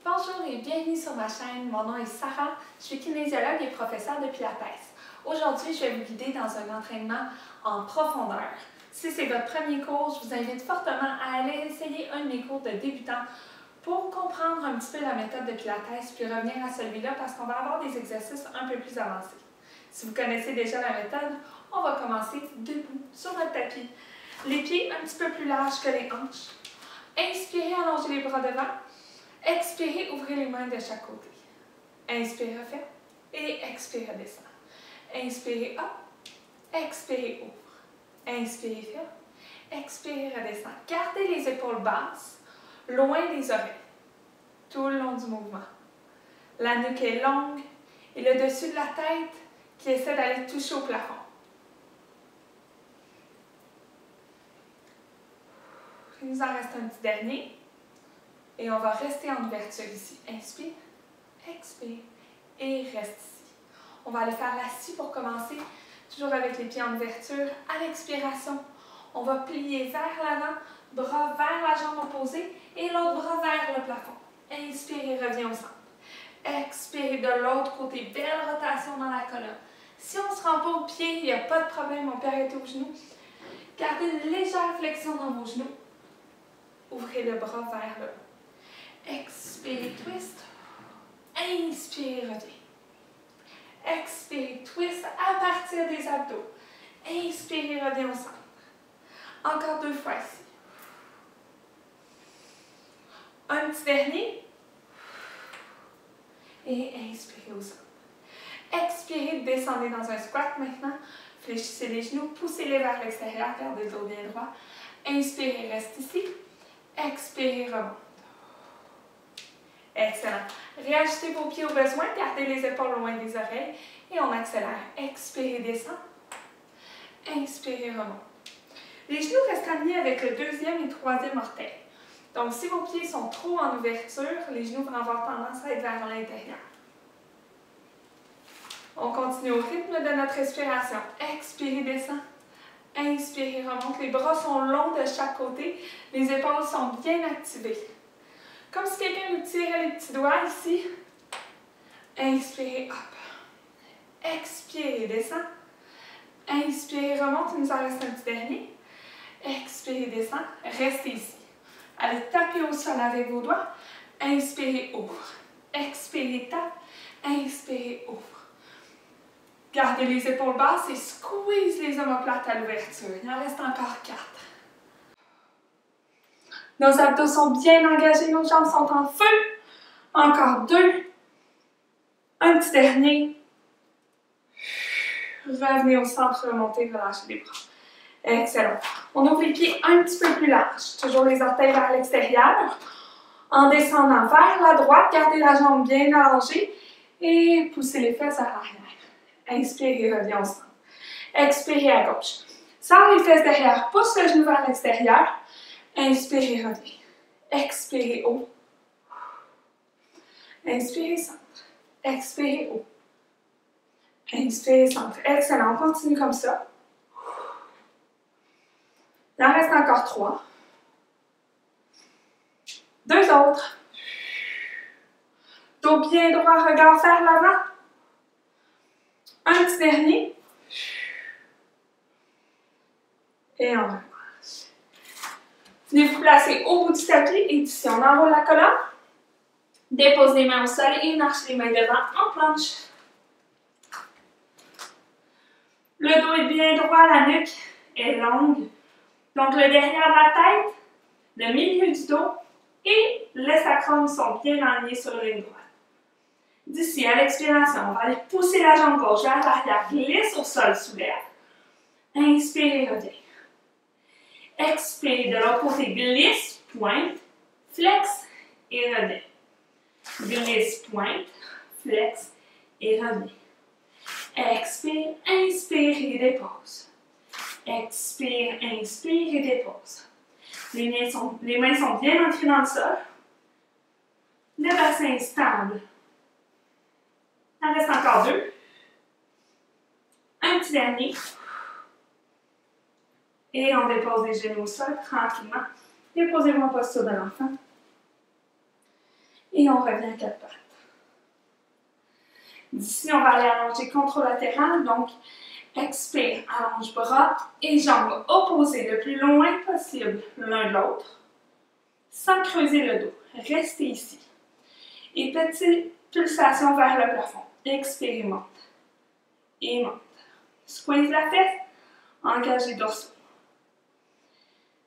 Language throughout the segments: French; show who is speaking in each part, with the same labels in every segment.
Speaker 1: Bonjour et bienvenue sur ma chaîne. Mon nom est Sarah, je suis kinésiologue et professeure de Pilates. Aujourd'hui, je vais vous guider dans un entraînement en profondeur. Si c'est votre premier cours, je vous invite fortement à aller essayer un de mes cours de débutant pour comprendre un petit peu la méthode de Pilates puis revenir à celui-là parce qu'on va avoir des exercices un peu plus avancés. Si vous connaissez déjà la méthode, on va commencer debout sur notre tapis. Les pieds un petit peu plus larges que les hanches. Inspirez, allongez les bras devant. Expirez, ouvrez les mains de chaque côté. Inspirez, referme. Et expirez, descend. Inspirez, up. Expirez, ouvre. Inspirez, ferme. Expirez, redescend. Gardez les épaules basses, loin des oreilles, tout le long du mouvement. La nuque est longue et le dessus de la tête qui essaie d'aller toucher au plafond. Il nous en reste un petit dernier. Et on va rester en ouverture ici. Inspire, expire et reste ici. On va aller faire l'assis pour commencer, toujours avec les pieds en ouverture. À l'expiration, on va plier vers l'avant, bras vers la jambe opposée et l'autre bras vers le plafond. Inspire et reviens au centre. Expire de l'autre côté, belle rotation dans la colonne. Si on ne se rend pas au pied, il n'y a pas de problème, on peut arrêter aux genoux. Gardez une légère flexion dans vos genoux. Ouvrez le bras vers le haut. Expire, twist. Inspire, reviens. Expire, twist à partir des abdos. Inspire, reviens au centre. Encore 2 fois ici. Un petit dernier. Et inspirez au centre. Expirez, descendez dans un squat maintenant. Fléchissez les genoux, poussez-les vers l'extérieur, gardez le dos bien droit. Inspirez, reste ici. Expirez, remonte. Excellent. Réajustez vos pieds au besoin, gardez les épaules loin des oreilles et on accélère. Expirez, descend. Inspirez, remonte. Les genoux restent alignés avec le 2e et 3e orteil. Donc, si vos pieds sont trop en ouverture, les genoux vont avoir tendance à être vers l'intérieur. On continue au rythme de notre respiration. Expirez, descend. Inspirez, remonte. Les bras sont longs de chaque côté. Les épaules sont bien activées. Comme si quelqu'un nous tirait les petits doigts ici. Inspirez, hop. Expirez, descend. Inspirez, remonte. Il nous en reste un petit dernier. Expirez, descend. Restez ici. Allez taper au sol avec vos doigts. Inspirez, ouvre. Expirez, tape. Inspirez, ouvre. Gardez les épaules basses et squeeze les omoplates à l'ouverture. Il en reste encore 4. Nos abdos sont bien engagés, nos jambes sont en feu. Encore 2. Un petit dernier. Revenez au centre, remontez, relâchez les bras. Excellent. On ouvre les pieds un petit peu plus larges. Toujours les orteils vers l'extérieur. En descendant vers la droite, gardez la jambe bien allongée et poussez les fesses à l'arrière. Inspirez, reviens au centre. Expirez à gauche. Serre les fesses derrière, pousse le genou vers l'extérieur. Inspirez, reviens. Expirez, haut. Inspirez, centre. Expirez, haut. Inspirez, centre. Excellent. On continue comme ça. Il en reste encore 3. 2 autres. Dos bien droit, regard vers l'avant. Un petit dernier. Et on relâche. Venez vous placer au bout du tapis et ici on enroule la colonne. Dépose les mains au sol et marche les mains devant en planche. Le dos est bien droit, la nuque est longue. Donc le derrière de la tête, le milieu du dos et le sacrum sont bien alignés sur le ligne droite. D'ici à l'expiration, on va aller pousser la jambe gauche vers l'arrière, glisse au sol, soulève. Inspirez, reviens. Expire de l'autre côté, glisse, pointe, flex et reviens. Glisse, pointe, flex et reviens. Expire, inspire et dépose. Expire, inspire et dépose. Les mains sont bien ancrées dans le sol. Le bassin est stable. Il en reste encore 2. Un petit dernier. Et on dépose les genoux au sol tranquillement. Déposez-vous en posture de l'enfant. Et on revient à quatre pattes. D'ici, on va aller allonger contralatéral, donc expire, allonge bras et jambes opposées le plus loin possible l'un de l'autre, sans creuser le dos. Restez ici. Et petite pulsation vers le plafond. Expire et monte. Et monte. Squeeze la fesse, engagez dorsaux.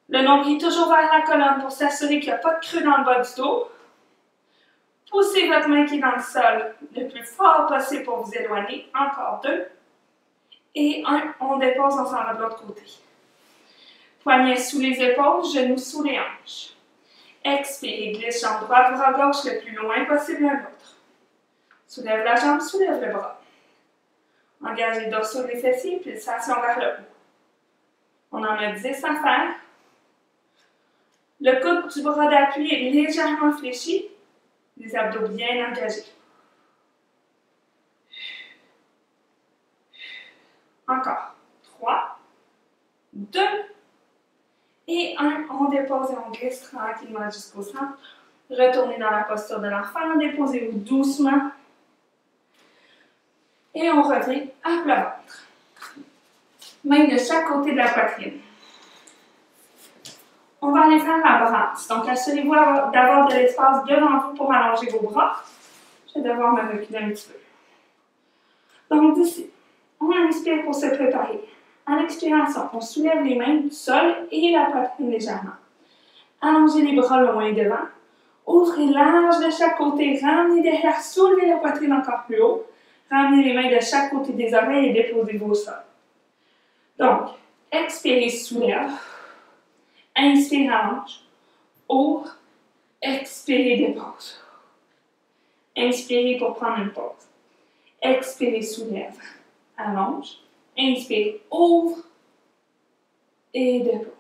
Speaker 1: Le nombril toujours vers la colonne pour s'assurer qu'il n'y a pas de creux dans le bas du dos. Poussez votre main qui est dans le sol le plus fort possible pour vous éloigner. Encore 2. Et 1, on dépose, on s'en va de l'autre côté. Poignets sous les épaules, genoux sous les hanches. Expirez, glisse jambe droite, bras gauche le plus loin possible l'un de l'autre. Soulève la jambe, soulève le bras. Engagez le dorsaux des fessiers, pulsation vers le haut. On en a 10 à faire. Le coude du bras d'appui est légèrement fléchi. Les abdos bien engagés. Encore. 3, 2, et 1. On dépose et on glisse tranquillement jusqu'au centre. Retournez dans la posture de l'enfant. Déposez-vous doucement. Et on revient à plat ventre. Main de chaque côté de la poitrine. On va aller faire la brasse. Donc, assurez-vous d'avoir de l'espace devant vous pour allonger vos bras. Je vais devoir me reculer un petit peu. Donc, d'ici, on inspire pour se préparer. À l'expiration, on soulève les mains du sol et la poitrine légèrement. Allongez les bras loin devant. Ouvrez large de chaque côté. Ramenez derrière. Soulevez la poitrine encore plus haut. Ramenez les mains de chaque côté des oreilles et déposez-vous au sol. Donc, expirez, soulève. Inspire, allonge. Ouvre. Expirez, dépose. Inspirez pour prendre une pause. Expirez, soulève. Allonge. Inspire, ouvre. Et dépose.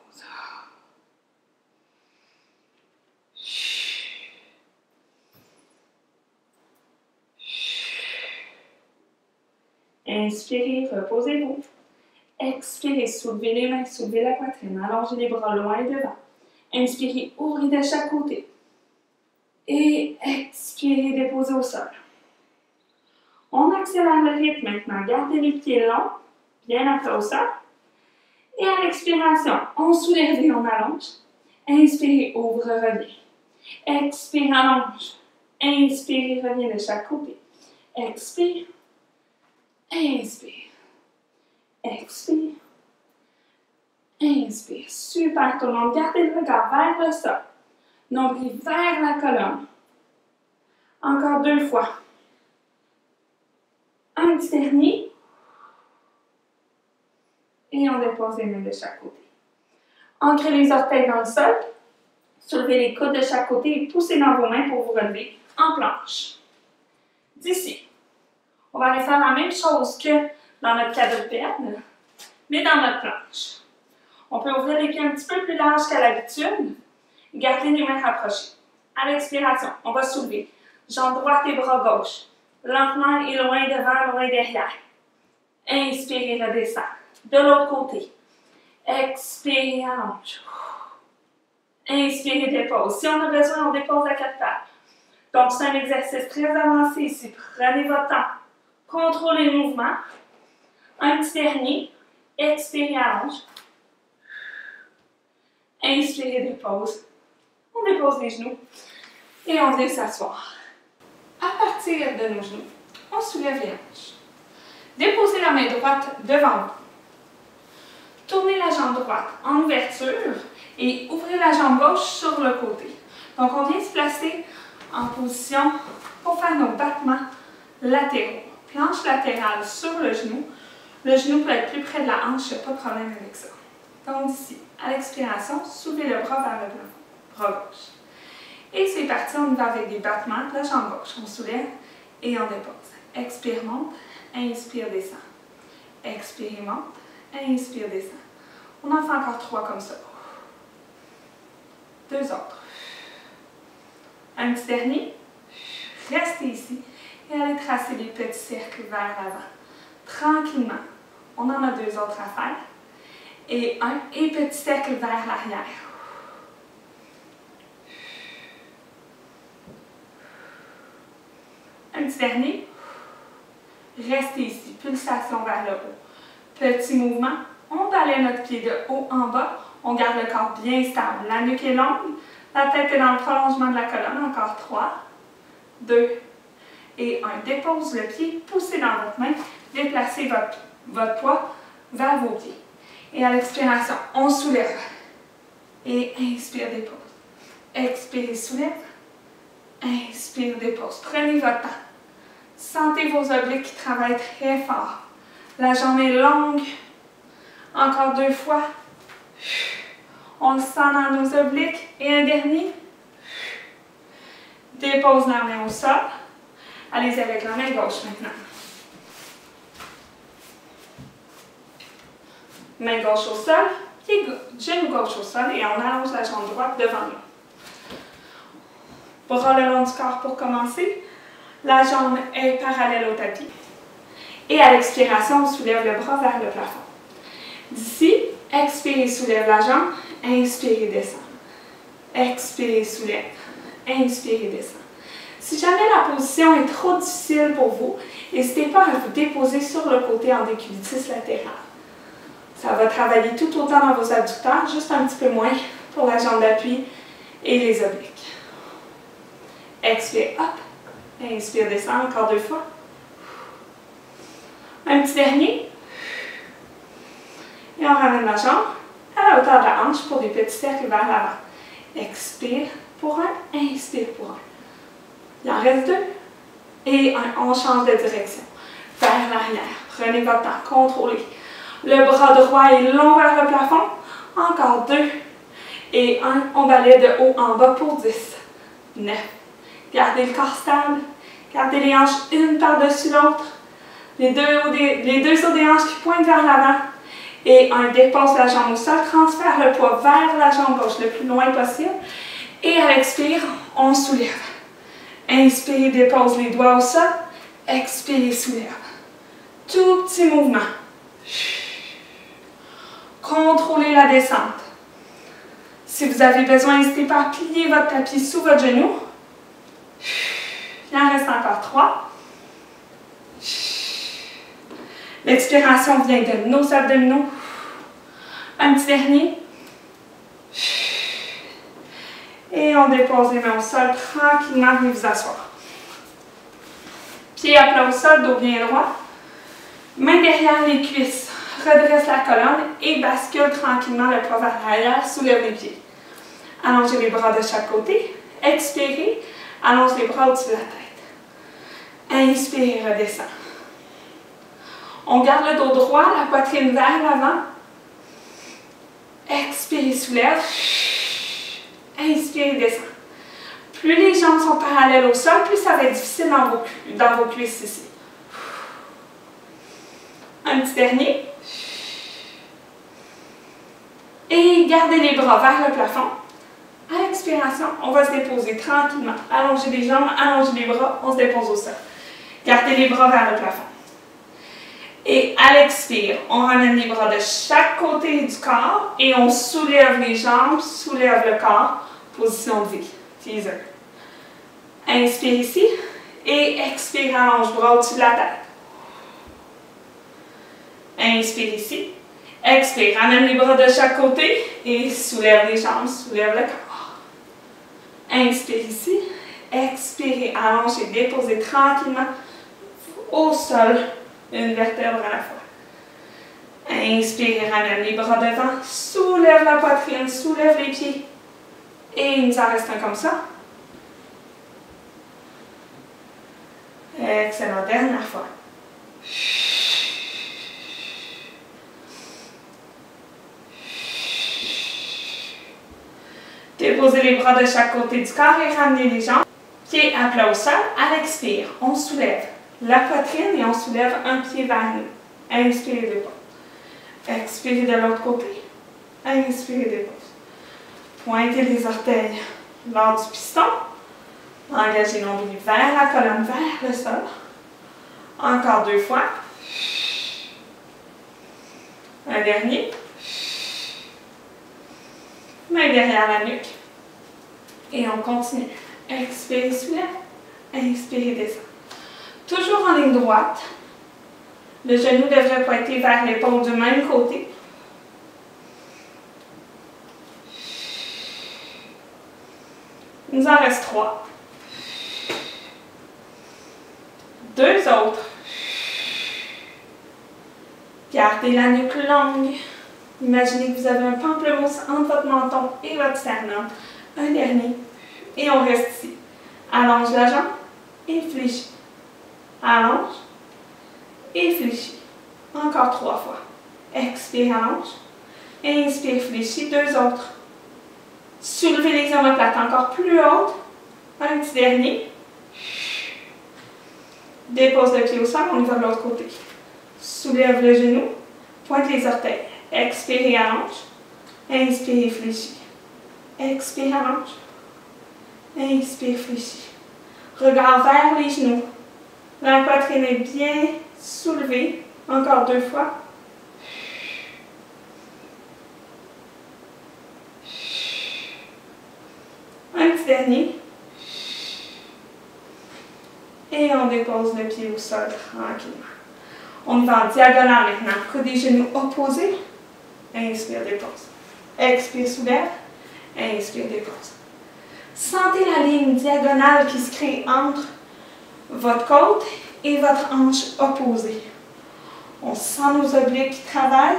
Speaker 1: Inspirez, reposez-vous. Expirez, soulevez les mains, soulevez la poitrine, allongez les bras loin devant. Inspirez, ouvrez de chaque côté. Et expirez, déposez au sol. On accélère le rythme maintenant. Gardez les pieds longs, bien après au sol. Et à l'expiration, on soulève et on allonge. Inspirez, ouvre, revient. Expire, allonge. Inspire, revient de chaque côté. Expire. Inspire. Expire. Inspire. Super, tout le monde. Gardez le regard vers le sol. Nombril vers la colonne. Encore 2 fois. Un petit dernier. Et on dépose les mains de chaque côté. Ancrez les orteils dans le sol. Soulevez les coudes de chaque côté et poussez dans vos mains pour vous relever en planche. D'ici, on va aller faire la même chose que dans notre quadrupède, mais dans notre planche. On peut ouvrir les pieds un petit peu plus larges qu'à l'habitude et garder les mains rapprochées. À l'expiration, on va soulever jambe droite et bras gauche. Lentement et loin devant, loin derrière. Inspirez, redescend. De l'autre côté. Expirez, allonge. Inspirez, dépose. Si on a besoin, on dépose à 4 pattes. Donc, c'est un exercice très avancé ici. Prenez votre temps. Contrôlez le mouvement. Un petit dernier. Expirez, allonge. Inspirez, dépose. On dépose les genoux. Et on vient s'asseoir. À partir de nos genoux, on soulève les hanches. Déposez la main droite devant vous. Tournez la jambe droite en ouverture et ouvrez la jambe gauche sur le côté. Donc, on vient se placer en position pour faire nos battements latéraux. Planche latérale sur le genou. Le genou peut être plus près de la hanche, il n'y a pas de problème avec ça. Donc, ici, à l'expiration, soulevez le bras vers le plafond. Bras gauche. Et c'est parti, on y va avec des battements de la jambe gauche. On soulève et on dépose. Expire, monte. Inspire, descend. Expire, monte. Inspire, descend. On en fait encore 3 comme ça. 2 autres. Un petit dernier. Restez ici et allez tracer des petits cercles vers l'avant. Tranquillement. On en a 2 autres à faire. Et un et petit cercle vers l'arrière. petit dernier. Restez ici. Pulsation vers le haut. Petit mouvement. On balaye notre pied de haut en bas. On garde le corps bien stable. La nuque est longue. La tête est dans le prolongement de la colonne. Encore 3, 2 et 1. Dépose le pied. Poussez dans votre main. Déplacez votre poids vers vos pieds. Et à l'expiration, on soulève. Et inspire, dépose. Expire, soulève. Inspire, dépose. Prenez votre temps. Sentez vos obliques qui travaillent très fort. La jambe est longue. Encore 2 fois. On le sent dans nos obliques. Et un dernier. Dépose la main au sol. Allez-y avec la main gauche maintenant. Main gauche au sol, genou gauche au sol et on allonge la jambe droite devant nous. Bras le long du corps pour commencer. La jambe est parallèle au tapis. Et à l'expiration, on soulève le bras vers le plafond. D'ici, expirez, soulève la jambe. Inspirez, descend. Expirez, soulève. Inspirez, descend. Si jamais la position est trop difficile pour vous, n'hésitez pas à vous déposer sur le côté en décubitus latéral. Ça va travailler tout autant dans vos adducteurs, juste un petit peu moins pour la jambe d'appui et les obliques. Expire, hop. Inspire, descend, encore 2 fois. Un petit dernier. Et on ramène la jambe à la hauteur de la hanche pour des petits cercles vers l'avant. Expire pour un, inspire pour un. Il en reste 2. Et on change de direction. Vers l'arrière. Prenez votre temps, contrôlez. Le bras droit est long vers le plafond. Encore 2. Et 1, on balaye de haut en bas pour 10. 9. Gardez le corps stable. Gardez les hanches une par-dessus l'autre. Les deux sur des hanches qui pointent vers l'avant. Et 1, dépose la jambe au sol. Transfère le poids vers la jambe gauche le plus loin possible. Et à l'expire, on soulève. Inspire, dépose les doigts au sol. Expire, soulève. Tout petit mouvement. Contrôlez la descente. Si vous avez besoin, n'hésitez pas à plier votre tapis sous votre genou. Il en reste encore 3. L'expiration vient de nos abdominaux. Un petit dernier. Et on dépose les mains au sol tranquillement, venez vous asseoir. Pieds à plat au sol, dos bien droit. Mains derrière les cuisses. Redresse la colonne et bascule tranquillement le poids vers l'arrière, soulève les pieds. Allongez les bras de chaque côté. Expirez, allonge les bras au-dessus de la tête. Inspirez, redescend. On garde le dos droit, la poitrine vers l'avant. Expirez, soulève. Inspirez, descend. Plus les jambes sont parallèles au sol, plus ça va être difficile dans vos cuisses ici. Un petit dernier. Et gardez les bras vers le plafond. À l'expiration, on va se déposer tranquillement. Allongez les jambes, allongez les bras, on se dépose au sol. Gardez les bras vers le plafond. Et à l'expire, on ramène les bras de chaque côté du corps et on soulève les jambes, soulève le corps. Position de V. Teaser. Inspire ici et expire, allonge bras au-dessus de la tête. Inspire ici. Expire, ramène les bras de chaque côté et soulève les jambes, soulève le corps. Inspire ici. Expirez, allongez, déposez tranquillement au sol une vertèbre à la fois. Inspirez, ramène les bras devant, soulève la poitrine, soulève les pieds. Et il nous en reste un comme ça. Excellent, dernière fois. Déposez les bras de chaque côté du corps et ramenez les jambes. Pieds à plat au sol. À l'expire, on soulève la poitrine et on soulève un pied vers nous. Inspirez, dépose. Expirez de l'autre côté. Inspirez, dépose. Pointez les orteils lors du piston. Engagez l'ombilic vers la colonne, vers le sol. Encore 2 fois. Un dernier. Main derrière la nuque. Et on continue. Expirez, soulève. Inspirez, descend. en ligne droite. Le genou devrait pointer vers l'épaule du même côté. Il nous en reste 3. 2 autres. Gardez la nuque longue. Imaginez que vous avez un pamplemousse entre votre menton et votre sternum. Un dernier. Et on reste ici. Allonge la jambe et fléchis. Allonge et fléchis. Encore 3 fois. Expire, allonge. Inspire, fléchis. 2 autres. Soulevez les omoplates encore plus hautes. Un petit dernier. Dépose le pied au sol, on y va de l'autre côté. Soulève le genou, pointe les orteils. Expire et allonge. Inspire et fléchis. Expire, allonge. Inspire, fléchis. Regard vers les genoux. La poitrine est bien soulevée. Encore 2 fois. Un petit dernier. Et on dépose le pied au sol tranquillement. On y va en diagonale maintenant. Coude des genoux opposés. Inspire, dépose. Expire, soulève. Inspire, dépose. Sentez la ligne diagonale qui se crée entre votre côte et votre hanche opposée. On sent nos obliques qui travaillent.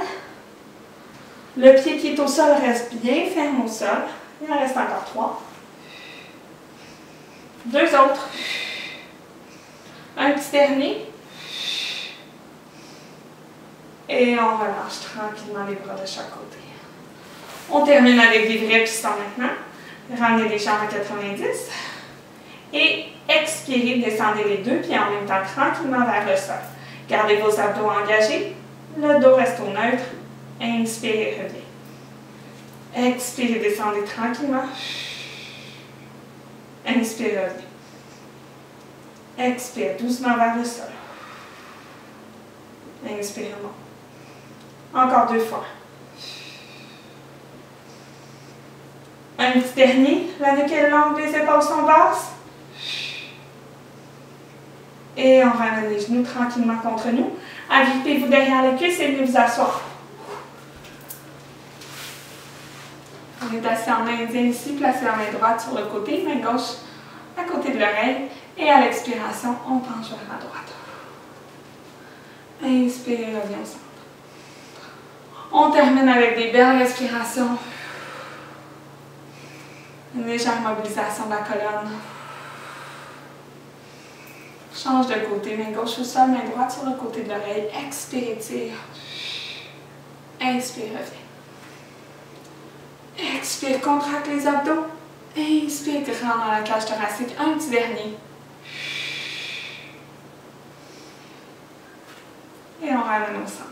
Speaker 1: Le pied qui est au sol reste bien ferme au sol. Il en reste encore 3. 2 autres. Un petit dernier. Et on relâche tranquillement les bras de chaque côté. On termine avec des vrais pistons maintenant. Ramenez les jambes à 90. Et expirez, descendez les 2 pieds en même temps tranquillement vers le sol. Gardez vos abdos engagés. Le dos reste au neutre. Inspirez, revenez. Expirez, descendez tranquillement. Inspirez, revenez. Expire doucement vers le sol. Inspire, monte. Encore 2 fois. Un petit dernier. La nuque est longue, les épaules sont basses. Et on ramène les genoux tranquillement contre nous. Agrippez-vous derrière les cuisses et venez vous asseoir. On est assis en main indien ici, placez la main droite sur le côté, main gauche à côté de l'oreille. Et à l'expiration, on penche vers la droite. Inspire, reviens au centre. On termine avec des belles respirations. Une légère mobilisation de la colonne. Change de côté, main gauche au sol, main droite sur le côté de l'oreille. Expire, étire. Inspire, reviens. Expire, contracte les abdos. Inspire, grand dans la cage thoracique. Un petit dernier. Et on ramène au centre.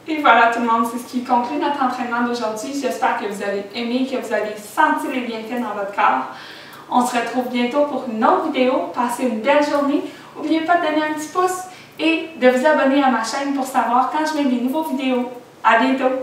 Speaker 1: Et voilà tout le monde, c'est ce qui conclut notre entraînement d'aujourd'hui. J'espère que vous avez aimé, que vous avez senti les bienfaits dans votre corps. On se retrouve bientôt pour une autre vidéo. Passez une belle journée. N'oubliez pas de donner un petit pouce et de vous abonner à ma chaîne pour savoir quand je mets des nouvelles vidéos. À bientôt!